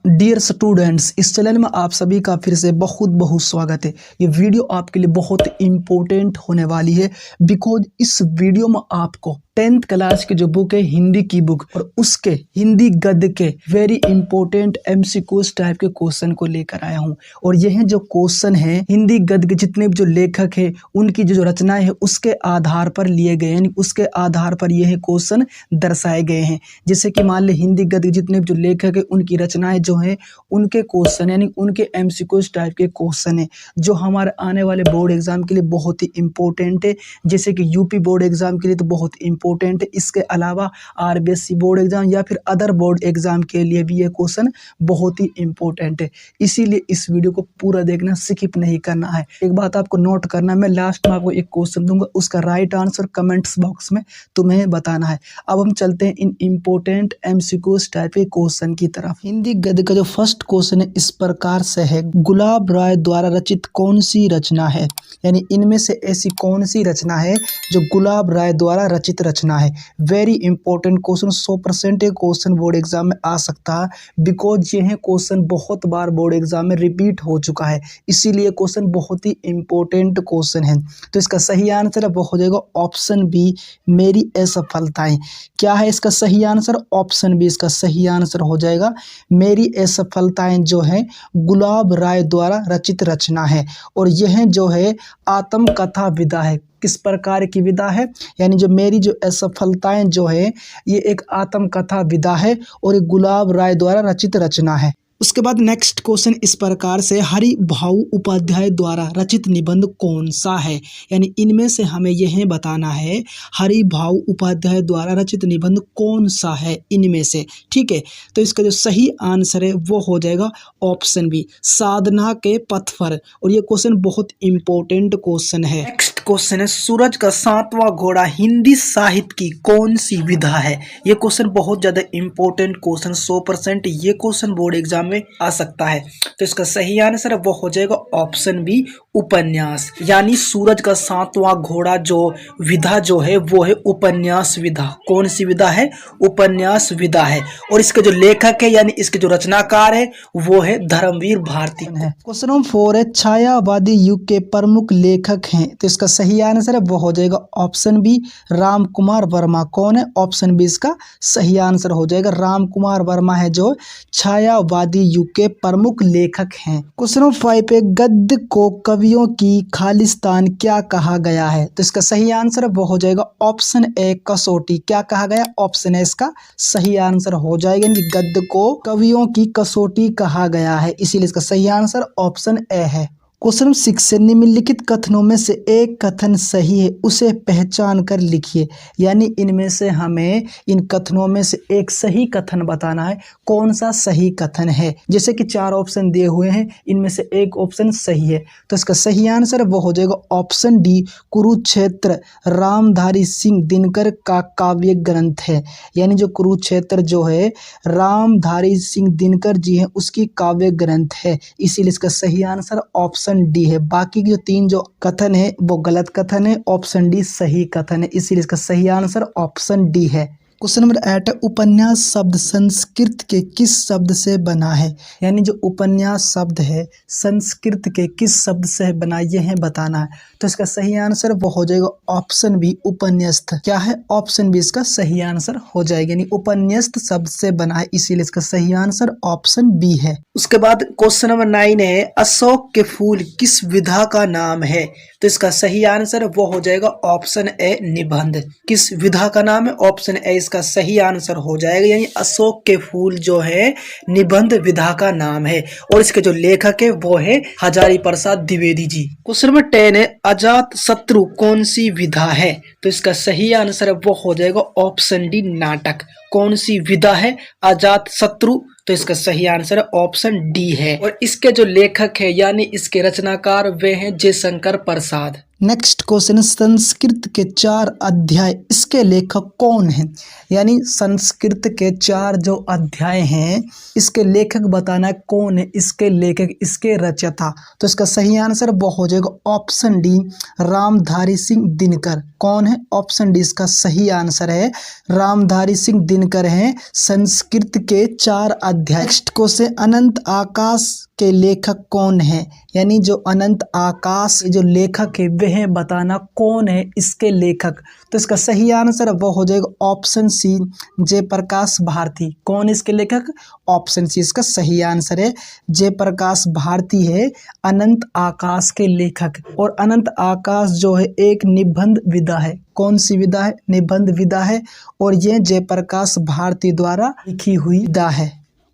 Dear students, इस channel में आप सभी का फिर से बहुत बहुत स्वागत है। ये वीडियो आपके लिए बहुत इम्पोर्टेंट होने वाली है बिकॉज इस वीडियो में आपको 10th क्लास की जो बुक है हिंदी की बुक और उसके हिंदी गद्य के वेरी इंपॉर्टेंट एमसीक्यूज टाइप के क्वेश्चन को लेकर आया हूं। और यह जो क्वेश्चन है हिंदी गद्य के जितने भी जो लेखक है उनकी जो रचनाएं है उसके आधार पर लिए गए हैं, उसके आधार पर यह क्वेश्चन दर्शाए गए हैं। जैसे कि मान ले हिंदी गद्य के जितने भी जो लेखक है उनकी रचनाएं जो है उनके क्वेश्चन यानी उनके एमसीक्यूज टाइप के क्वेश्चन है जो हमारे आने वाले बोर्ड एग्जाम के लिए बहुत ही इंपॉर्टेंट है। जैसे कि यूपी बोर्ड एग्जाम के लिए तो बहुत इंपॉर्टेंट है, इसके अलावा आरबीएससी बोर्ड एग्जाम या फिर अदर बोर्ड एग्जाम के लिए भी ये क्वेश्चन बहुत ही इंपॉर्टेंट है। इसीलिए इस वीडियो को पूरा देखना, स्किप नहीं करना है। एक बात आपको नोट करना, मैं लास्ट में आपको एक क्वेश्चन दूंगा, उसका राइट आंसर कमेंट्स बॉक्स में तुम्हें बताना है। अब हम चलते हैं इन इंपॉर्टेंट एमसीक्यूज टाइप के क्वेश्चन की तरफ। हिंदी गद्य का जो फर्स्ट क्वेश्चन है इस प्रकार से है, गुलाब राय द्वारा रचित कौन सी रचना है, यानी इनमें से ऐसी कौन सी रचना है जो गुलाब राय द्वारा रचित रचना है। वेरी इंपॉर्टेंट क्वेश्चन, 100% ये क्वेश्चन बोर्ड एग्जाम में आ सकता है बिकॉज यह क्वेश्चन बहुत बार बोर्ड एग्जाम में रिपीट हो चुका है, इसीलिए क्वेश्चन बहुत ही इंपॉर्टेंट क्वेश्चन है। तो इसका सही आंसर वो हो जाएगा ऑप्शन बी, मेरी असफलताएं। क्या है इसका सही आंसर? ऑप्शन बी इसका सही आंसर हो जाएगा। मेरी असफलताएं जो है गुलाब राय द्वारा रचित रचना है और यह जो है आत्मकथा विधा है। किस प्रकार की विधा है? यानी जो मेरी जो असफलताएं जो है ये एक आत्मकथा विधा है और ये गुलाब राय द्वारा रचित रचना है। उसके बाद नेक्स्ट क्वेश्चन इस प्रकार से, हरि भाऊ उपाध्याय द्वारा रचित निबंध कौन सा है, यानी इनमें से हमें यह बताना है हरि भाऊ उपाध्याय द्वारा रचित निबंध कौन सा है इनमें से। ठीक है, तो इसका जो सही आंसर है वो हो जाएगा ऑप्शन बी, साधना के पथ पर। और ये क्वेश्चन बहुत इंपॉर्टेंट क्वेश्चन है। नेक्स्ट क्वेश्चन है, सूरज का 7वां घोड़ा हिंदी साहित्य की कौन सी विधा है। ये क्वेश्चन बहुत ज्यादा इंपॉर्टेंट क्वेश्चन, 100% ये क्वेश्चन बोर्ड एग्जाम में आ सकता है। तो इसका सही आंसर है वो हो जाएगा ऑप्शन बी, उपन्यास। यानी सूरज का 7वां घोड़ा जो विधा जो है वो है उपन्यास विधा। कौन सी विधा है? उपन्यास विधा है। और इसके जो लेखक है यानी इसके जो रचनाकार है वो है धर्मवीर भारती है। क्वेश्चन नंबर 4 है, छायावादी युग के प्रमुख लेखक हैं, तो इसका सही आंसर है वो हो जाएगा ऑप्शन बी, राम कुमार वर्मा। कौन है? ऑप्शन बी इसका सही आंसर हो जाएगा, राम कुमार वर्मा है जो छायावादी युग के प्रमुख लेखक हैं। क्वेश्चन नंबर 5 पे, गद्य को कवियों की खालिस्तान क्या कहा गया है, तो इसका सही आंसर वो हो जाएगा ऑप्शन ए, कसौटी। क्या कहा गया? ऑप्शन ए इसका सही आंसर हो जाएगा। गद्य को कवियों की कसौटी कहा गया है, इसीलिए इसका सही आंसर ऑप्शन ए है। क्वेश्चन नंबर 6 है, निम्नलिखित कथनों में से एक कथन सही है, उसे पहचान कर लिखिए। यानी इनमें से हमें इन कथनों में से एक सही कथन बताना है, कौन सा सही कथन है। जैसे कि 4 ऑप्शन दिए हुए हैं, इनमें से एक ऑप्शन सही है, तो इसका सही आंसर वो हो जाएगा ऑप्शन डी, कुरुक्षेत्र रामधारी सिंह दिनकर का काव्य ग्रंथ है। यानी जो कुरुक्षेत्र जो है रामधारी सिंह दिनकर जी है उसकी काव्य ग्रंथ है, इसीलिए इसका सही आंसर ऑप्शन डी है। बाकी जो 3 जो कथन है वो गलत कथन है, ऑप्शन डी सही कथन है, इसीलिए इसका सही आंसर ऑप्शन डी है। क्वेश्चन नंबर 8 है, उपन्यास शब्द संस्कृत के किस शब्द से बना है। यानी जो उपन्यास शब्द है संस्कृत के किस शब्द से बना ये है बताना है, तो इसका सही आंसर वो हो जाएगा ऑप्शन बी, उपन्यस्त। क्या है? ऑप्शन बी इसका सही आंसर हो जाएगा, यानी उपन्यस्त शब्द से बना है, इसीलिए इसका सही आंसर ऑप्शन बी है। उसके बाद क्वेश्चन नंबर 9 है, अशोक के फूल किस विधा का नाम है, तो इसका सही आंसर वो हो जाएगा ऑप्शन ए, निबंध। किस विधा का नाम है? ऑप्शन ए इसका सही आंसर हो जाएगा, यानी अशोक के फूल जो है निबंध विधा का नाम है और इसके जो लेखक है वो है हजारी प्रसाद द्विवेदी जी। क्वेश्चन नंबर 10 है, अजात शत्रु कौन सी विधा है, तो इसका सही आंसर वो हो जाएगा ऑप्शन डी, नाटक। कौन सी विधा है अजात शत्रु, तो इसका सही आंसर ऑप्शन डी है। और इसके जो लेखक है यानी इसके रचनाकार वे हैं जयशंकर प्रसाद। नेक्स्ट क्वेश्चन, संस्कृत के 4 अध्याय इसके लेखक कौन हैं? यानी संस्कृत के 4 जो अध्याय हैं इसके लेखक बताना है कौन है इसके लेखक, इसके रचयिता। तो इसका सही आंसर वो हो जाएगा ऑप्शन डी, रामधारी सिंह दिनकर। कौन है? ऑप्शन डी इसका सही आंसर है, रामधारी सिंह दिनकर हैं संस्कृत के 4 अध्याय। नेक्स्ट क्वेश्चन, अनंत आकाश के लेखक कौन है? यानी जो अनंत आकाश जो लेखक है वह बताना कौन है इसके लेखक। तो इसका सही आंसर वो हो जाएगा ऑप्शन सी, जयप्रकाश भारती। कौन है इसके लेखक? ऑप्शन सी इसका सही आंसर है, जयप्रकाश भारती है अनंत आकाश के लेखक। और अनंत आकाश जो है एक निबंध विधा है। कौन सी विधा है? निबंध विधा है, और यह जयप्रकाश भारती द्वारा लिखी हुई विधा है।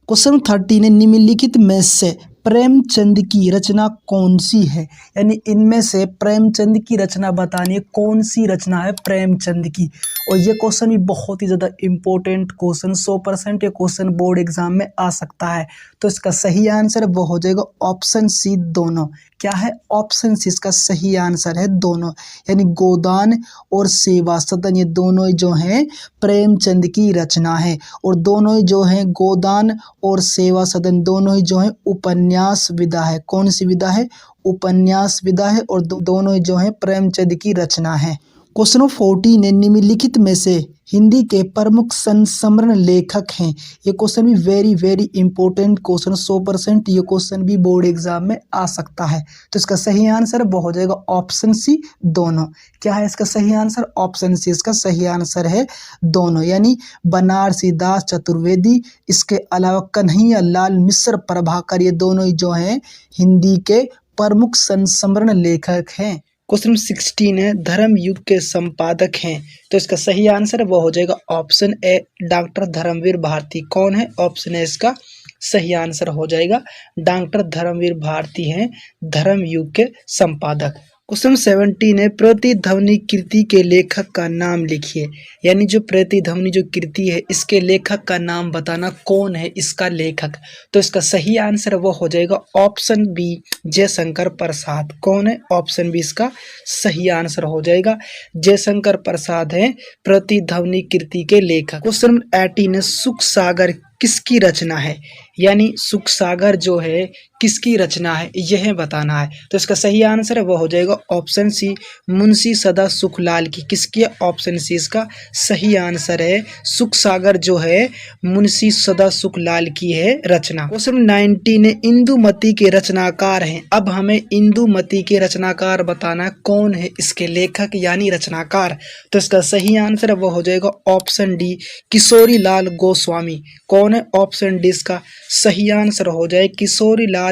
क्वेश्चन 13 है, निम्नलिखित में से प्रेमचंद की रचना कौन सी है? यानी इनमें से प्रेमचंद की रचना बतानी है, कौन सी रचना है प्रेमचंद की। और ये क्वेश्चन भी बहुत ही ज़्यादा इम्पोर्टेंट क्वेश्चन, 100% ये क्वेश्चन बोर्ड एग्जाम में आ सकता है। तो इसका सही आंसर वो हो जाएगा ऑप्शन सी, दोनों। क्या है? ऑप्शन सी इसका सही आंसर है, दोनों। यानी गोदान और सेवा सदन ये दोनों जो हैं प्रेमचंद की रचना है। और दोनों ही जो हैं गोदान और सेवा सदन दोनों ही जो हैं उपन्यास विधा है। कौन सी विधा है? उपन्यास विधा है, और दोनों ही जो हैं प्रेमचंद की रचना है। क्वेश्चन 14 है, निम्नलिखित में से हिंदी के प्रमुख संस्मरण लेखक हैं। ये क्वेश्चन भी वेरी वेरी इंपॉर्टेंट क्वेश्चन, 100% ये क्वेश्चन भी बोर्ड एग्जाम में आ सकता है। तो इसका सही आंसर वो हो जाएगा ऑप्शन सी, दोनों। क्या है इसका सही आंसर? ऑप्शन सी इसका सही आंसर है, दोनों। यानी बनारसी दास चतुर्वेदी, इसके अलावा कन्हैया लाल मिश्र प्रभाकर, ये दोनों ही जो हैं हिंदी के प्रमुख संस्मरण लेखक हैं। क्वेश्चन 16 है, धर्म युग के संपादक हैं। तो इसका सही आंसर वो हो जाएगा option A, doctor Dharamvir Bharati. कौन है? ऑप्शन ए इसका सही आंसर हो जाएगा, डॉक्टर धर्मवीर भारती हैं धर्म युग के संपादक। क्वेश्चन 17 है, प्रतिध्वनि कृति के लेखक का नाम लिखिए। यानी जो प्रतिध्वनि जो कृति है इसके लेखक का नाम बताना, कौन है इसका लेखक। तो इसका सही आंसर वो हो जाएगा ऑप्शन बी, जयशंकर प्रसाद। कौन है? ऑप्शन बी इसका सही आंसर हो जाएगा, जयशंकर प्रसाद है प्रतिध्वनि कृति के लेखक। क्वेश्चन 18 है, सुख सागर किसकी रचना है? यानी सुख सागर जो है किसकी रचना है यह बताना है। तो इसका सही आंसर है वो हो जाएगा ऑप्शन सी, मुंशी सदा सुखलाल की। किसकी? ऑप्शन सी इसका सही आंसर है, सुख सागर जो है मुंशी सदा सुखलाल की है रचना। क्वेश्चन 19 है, इंदुमती के रचनाकार हैं। अब हमें इंदुमती के रचनाकार बताना कौन है इसके लेखक यानी रचनाकार। तो इसका सही आंसर वो हो जाएगा ऑप्शन डी, किशोरी लाल गोस्वामी। कौन है? ऑप्शन डी इसका सही आंसर हो जाए, किशोरी लाल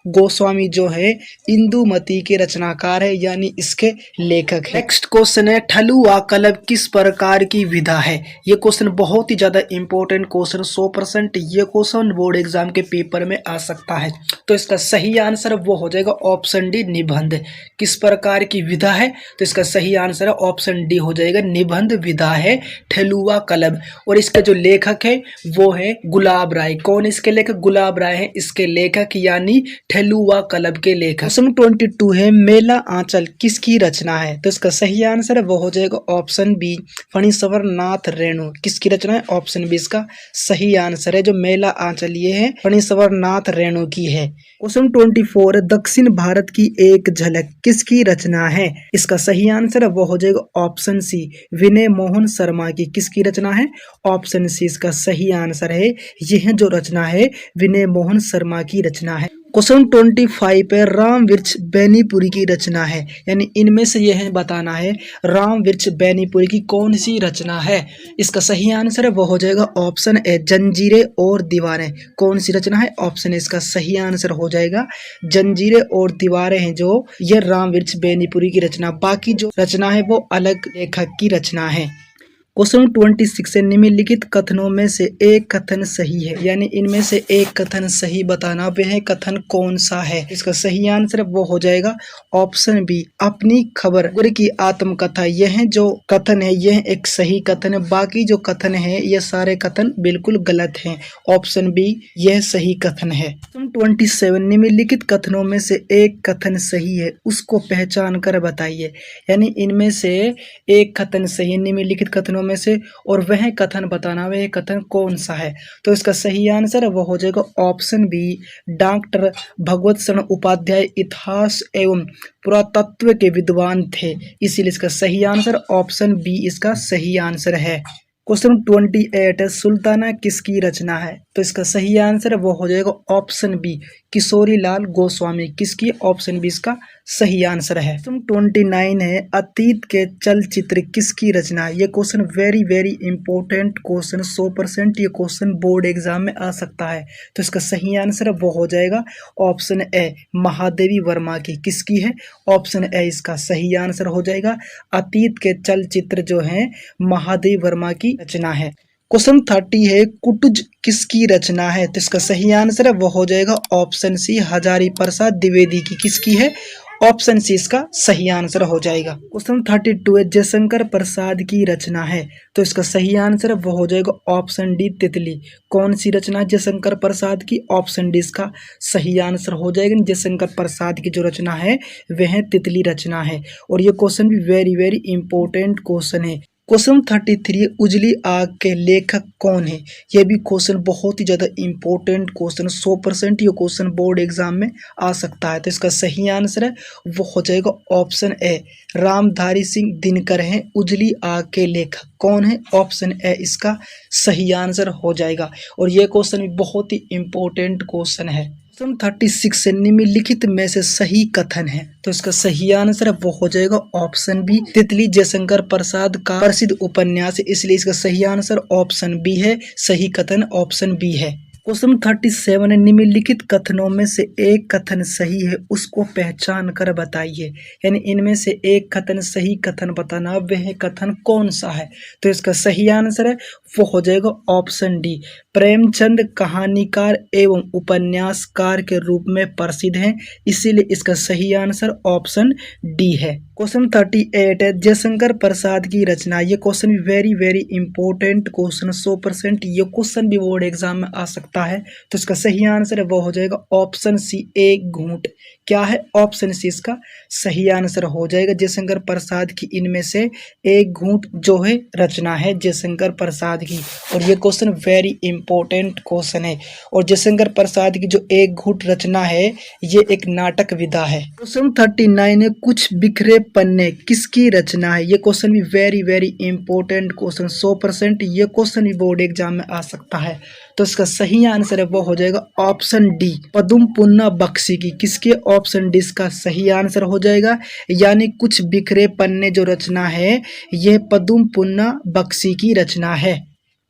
गोस्वामी जो है इंदुमती के रचनाकार है यानी इसके लेखक है। नेक्स्ट क्वेश्चन है, ठलुआ कलब किस प्रकार की विधा है? ये क्वेश्चन बहुत ही ज्यादा इंपॉर्टेंट क्वेश्चन, 100% ये क्वेश्चन बोर्ड एग्जाम के पेपर में आ सकता है। तो इसका सही आंसर वो हो जाएगा ऑप्शन डी, निबंध। किस प्रकार की विधा है? तो इसका सही आंसर है ऑप्शन डी हो जाएगा, निबंध विधा है ठलुआ कलब। और इसके जो लेखक है वो है गुलाब राय। कौन इसके लेखक? गुलाब राय है इसके लेखक यानी ठलुआ कलब के लेखक। क्वेश्चन 22 है, मेला आंचल किसकी रचना है? तो इसका सही आंसर है वो हो जाएगा ऑप्शन बी, फणीश्वर नाथ रेणु। किसकी रचना है? ऑप्शन बी इसका सही आंसर है, जो मेला आंचल ये है फणीश्वर नाथ रेणु की है। क्वेश्चन 24 है, दक्षिण भारत की एक झलक किसकी रचना है? इसका सही आंसर है वो हो जाएगा ऑप्शन सी, विनय मोहन शर्मा की। किसकी रचना है? ऑप्शन सी इसका सही आंसर है, यह जो रचना है विनय मोहन शर्मा की रचना है। क्वेश्चन 25 पे राम वृक्ष बेनीपुरी की रचना है। यानी इनमें से यह बताना है राम वृक्ष बेनीपुरी की कौन सी रचना है। इसका सही आंसर है वो हो जाएगा ऑप्शन ए, जंजीरें और दीवारें। कौन सी रचना है? ऑप्शन इसका सही आंसर हो जाएगा, जंजीरें और दीवारें हैं जो ये राम वृक्ष बेनीपुरी की रचना। बाकी जो रचना है वो अलग लेखक की रचना है। क्वेश्चन 26 है, निम्नलिखित कथनों में से एक कथन सही है, यानी इनमें से एक कथन सही बताना। वह कथन कौन सा है? इसका सही आंसर वो हो जाएगा ऑप्शन बी, अपनी खबर की आत्मकथा। यह जो कथन है यह एक सही कथन है, बाकी जो कथन है ये सारे कथन बिल्कुल गलत हैं। ऑप्शन बी यह सही कथन है। 27, निम्नलिखित कथनों में से एक कथन सही है, उसको पहचान कर बताइए। यानी इनमें से एक कथन सही है निम्नलिखित कथनों में से, और वह कथन बताना वह कथन कौन सा है। तो इसका सही आंसर वो हो जाएगा ऑप्शन बी, डॉक्टर भगवत शरण उपाध्याय इतिहास एवं पुरातत्व के विद्वान थे, इसीलिए इसका सही आंसर ऑप्शन बी इसका सही आंसर है। क्वेश्चन 28 है, सुल्ताना किसकी रचना है? तो इसका सही आंसर वो हो जाएगा ऑप्शन बी, किशोरी लाल गोस्वामी। किसकी? ऑप्शन बी इसका सही आंसर है। क्वेश्चन 29 है, अतीत के चलचित्र किसकी रचना है? ये question very very important question, 100% ये क्वेश्चन बोर्ड एग्जाम में आ सकता है। तो इसका सही आंसर वो हो जाएगा ऑप्शन ए, महादेवी वर्मा की। किसकी है? ऑप्शन ए इसका सही आंसर हो जाएगा। अतीत के चलचित्र जो है महादेवी वर्मा की रचना है। क्वेश्चन 30 है, कुटुज किसकी रचना है? तो इसका सही आंसर है वो हो जाएगा ऑप्शन सी, हजारी प्रसाद द्विवेदी की। किसकी है? ऑप्शन सी इसका सही आंसर हो जाएगा। क्वेश्चन 32 है, जयशंकर प्रसाद की रचना है। तो इसका सही आंसर वो हो जाएगा ऑप्शन डी, तितली। कौन सी रचना जयशंकर प्रसाद की? ऑप्शन डी इसका सही आंसर हो जाएगा। जयशंकर प्रसाद की जो रचना है वह तितली रचना है। और ये क्वेश्चन भी वेरी वेरी इंपॉर्टेंट क्वेश्चन है। क्वेश्चन 33, उजली आग के लेखक कौन है? यह भी क्वेश्चन बहुत ही ज़्यादा इंपॉर्टेंट क्वेश्चन, 100% ये क्वेश्चन बोर्ड एग्जाम में आ सकता है। तो इसका सही आंसर है वो हो जाएगा ऑप्शन ए, रामधारी सिंह दिनकर हैं उजली आग के लेखक। कौन है? ऑप्शन ए इसका सही आंसर हो जाएगा। और ये क्वेश्चन भी बहुत ही इंपॉर्टेंट क्वेश्चन है। क्वेश्चन 36 से, निम्नलिखित में से सही कथन है। तो इसका सही आंसर वो हो जाएगा ऑप्शन बी, तितली जयशंकर प्रसाद का प्रसिद्ध उपन्यास है, इसलिए इसका सही आंसर ऑप्शन बी है। सही कथन ऑप्शन बी है। क्वेश्चन 37 है, निम्नलिखित कथनों में से एक कथन सही है, उसको पहचान कर बताइए। यानी इनमें से एक कथन सही कथन बताना, वह कथन कौन सा है? तो इसका सही आंसर है वो हो जाएगा ऑप्शन डी, प्रेमचंद कहानीकार एवं उपन्यासकार के रूप में प्रसिद्ध हैं, इसीलिए इसका सही आंसर ऑप्शन डी है। क्वेश्चन 38 है, जयशंकर प्रसाद की रचना। ये क्वेश्चन भी वेरी वेरी इंपॉर्टेंट क्वेश्चन, 100% ये क्वेश्चन भी बोर्ड एग्जाम में आ सकता है। तो इसका सही आंसर है वो हो जाएगा ऑप्शन सी, एक घूंट। क्या है? ऑप्शन सी इसका सही आंसर हो जाएगा। जयशंकर प्रसाद की इनमें से एक घूंट जो है रचना है जयशंकर प्रसाद की। और ये क्वेश्चन वेरी इंपॉर्टेंट क्वेश्चन है। और जयशंकर प्रसाद की जो एक घूंट रचना है ये एक नाटक विधा है। क्वेश्चन 39 है, कुछ बिखरे पन्ने किसकी रचना है? ये क्वेश्चन भी वेरी वेरी इंपॉर्टेंट क्वेश्चन, 100% ये क्वेश्चन भी बोर्ड एग्जाम में आ सकता है। तो इसका सही आंसर है वो हो जाएगा ऑप्शन डी, पदुम पुन्ना बख्शी की। किसके? ऑप्शन डी इसका सही आंसर हो जाएगा। यानी कुछ बिखरे पन्ने जो रचना है यह पदुम पुन्ना बख्शी की रचना है।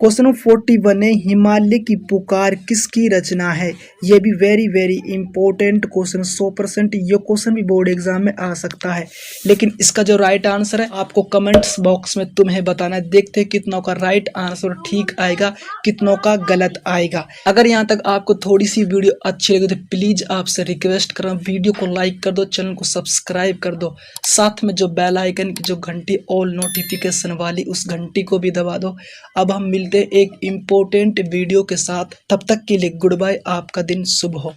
क्वेश्चन 41 है, हिमालय की पुकार किसकी रचना है? ये भी वेरी वेरी इंपॉर्टेंट क्वेश्चन, 100% ये क्वेश्चन भी बोर्ड एग्जाम में आ सकता है। लेकिन इसका जो राइट आंसर है आपको कमेंट्स बॉक्स में तुम्हें बताना है। देखते हैं कितनों का राइट आंसर ठीक आएगा, कितनों का गलत आएगा। अगर यहाँ तक आपको थोड़ी सी वीडियो अच्छी लगी तो प्लीज आपसे रिक्वेस्ट कर रहा हूँ, वीडियो को लाइक कर दो, चैनल को सब्सक्राइब कर दो, साथ में जो बेल आइकन की जो घंटी ऑल नोटिफिकेशन वाली उस घंटी को भी दबा दो। अब हम मिलते एक इम्पोर्टेंट वीडियो के साथ, तब तक के लिए गुड बाय, आपका दिन शुभ हो।